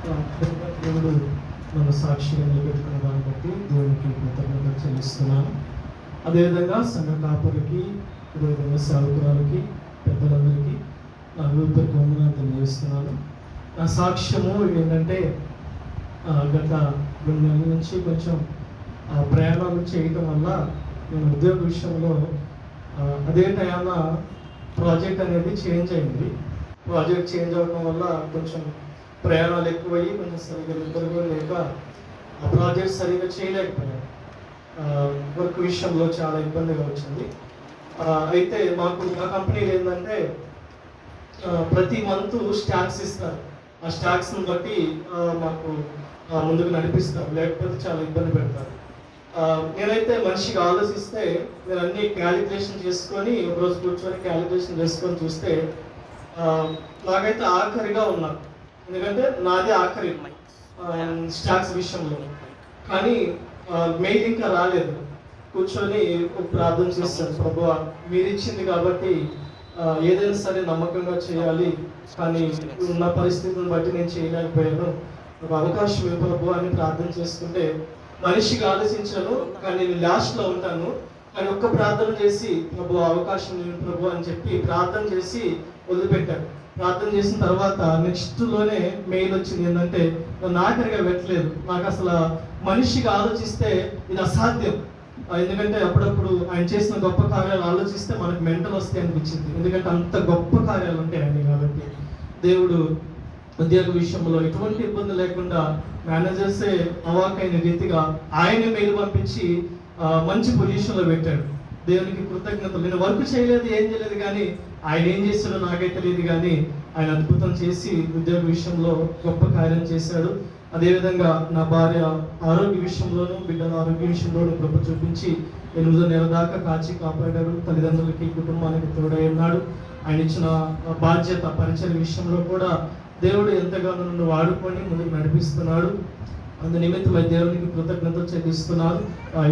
దేవుడు నన్ను సాక్షిగా నిలబెట్టుకున్న దాన్ని బట్టి దేవునికి కృతజ్ఞతలు చెల్లిస్తున్నాను. అదేవిధంగా సంఘ కాపులకి, అదేవిధంగా సేవకురాలకి, పెద్దలందరికీ నా హృదయపూర్వక వందనాలు తెలియజేస్తున్నాను. నా సాక్ష్యము ఏంటంటే గత 2 నెలల నుంచి కొంచెం ప్రయాణాలు చేయటం వల్ల నేను ఉద్యోగ విషయంలో అదే టైంలో ప్రాజెక్ట్ అనేది చేంజ్ అయింది. ప్రాజెక్ట్ చేంజ్ అవ్వడం వల్ల కొంచెం ప్రయాణాలు ఎక్కువయ్యి కొంచెం సరిగ్గా నిద్ర లేక ఆ ప్రాజెక్ట్ సరిగ్గా చేయలేకపోయాను. వర్క్ విషయంలో చాలా ఇబ్బందిగా వచ్చింది. అయితే మాకు మా కంపెనీలో ఏంటంటే ప్రతి మంత్ స్టాక్స్ ఇస్తారు. ఆ స్టాక్స్ని బట్టి మాకు ముందుకు నడిపిస్తారు, లేకపోతే చాలా ఇబ్బంది పెడతారు. నేనైతే మనిషిగా ఆలోచిస్తే నేను అన్ని క్యాలిక్యులేషన్ చేసుకొని ఒకరోజు కూర్చొని క్యాలిక్యులేషన్ చేసుకొని చూస్తే నాకైతే ఆఖరిగా ఉన్నాను. ఎందుకంటే నాదే ఆఖరి స్టాక్స్ విషయంలో. కానీ మెయిల్ ఇంకా రాలేదు. కూర్చొని ప్రార్థన చేస్తాను, ప్రభువా మీరు ఇచ్చింది కాబట్టి ఏదైనా సరే నమ్మకంగా చేయాలి, కానీ ఉన్న పరిస్థితిని బట్టి నేను చేయలేకపోయాను, ఒక అవకాశం ఇవ్వు ప్రభు అని ప్రార్థన చేసుకుంటే మనిషిగా ఆలోచించాను. కానీ నేను లాస్ట్లో ఉంటాను. కానీ ఒక్క ప్రార్థన చేసి ప్రభు అవకాశం ఇవ్వు ప్రభు అని చెప్పి ప్రార్థన చేసి వదిలిపెట్టాను. ప్రార్థన చేసిన తర్వాత నెక్స్ట్లోనే మెయిల్ వచ్చింది. ఏంటంటే నన్ను ఆఖరిగా పెట్టలేదు. నాకు అసలు మనిషిగా ఆలోచిస్తే ఇది అసాధ్యం. ఎందుకంటే అప్పుడప్పుడు ఆయన చేసిన గొప్ప కార్యాలు ఆలోచిస్తే మనకు మెంటల్ వస్తాయి అనిపించింది. ఎందుకంటే అంత గొప్ప కార్యాలు ఉంటాయి ఆయన. కాబట్టి దేవుడు ఉద్యోగ విషయంలో ఎటువంటి ఇబ్బంది లేకుండా మేనేజర్సే అవాకైన రీతిగా ఆయన మెయిల్ పంపించి మంచి పొజిషన్లో పెట్టాడు. దేవునికి కృతజ్ఞతలు. నేను వర్క్ చేయలేదు, ఏం చేయలేదు, కానీ ఆయన ఏం చేశాడో నాకైతే తెలియదు, కానీ ఆయన అద్భుతం చేసి ఉద్యోగ విషయంలో గొప్ప కార్యం చేశాడు. అదేవిధంగా నా భార్య ఆరోగ్య విషయంలోనూ, బిడ్డల ఆరోగ్య విషయంలోనూ కృప చూపించి 8 నెలల దాకా కాచి కాపాడారు. తల్లిదండ్రులకి, కుటుంబానికి తోడై ఉన్నాడు. ఆయన ఇచ్చిన బాధ్యత పరిచయ విషయంలో కూడా దేవుడు ఎంతగానో నన్ను వాడుకొని ముందుకు నడిపిస్తున్నాడు. అందు నిమిత్తమై దేవునికి కృతజ్ఞతలు చెల్లిస్తున్నాను.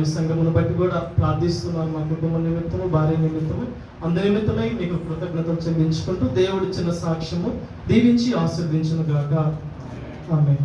ఈ సంఘమును బట్టి కూడా ప్రార్థిస్తున్నాను. మా కుటుంబ నిమిత్తము, భార్య నిమిత్తము, అందు నిమిత్తమై మీకు కృతజ్ఞతలు చెల్లించుకుంటూ దేవుడు ఇచ్చిన సాక్ష్యము దీవించి ఆశీర్వదించును గాక. ఆమేన్.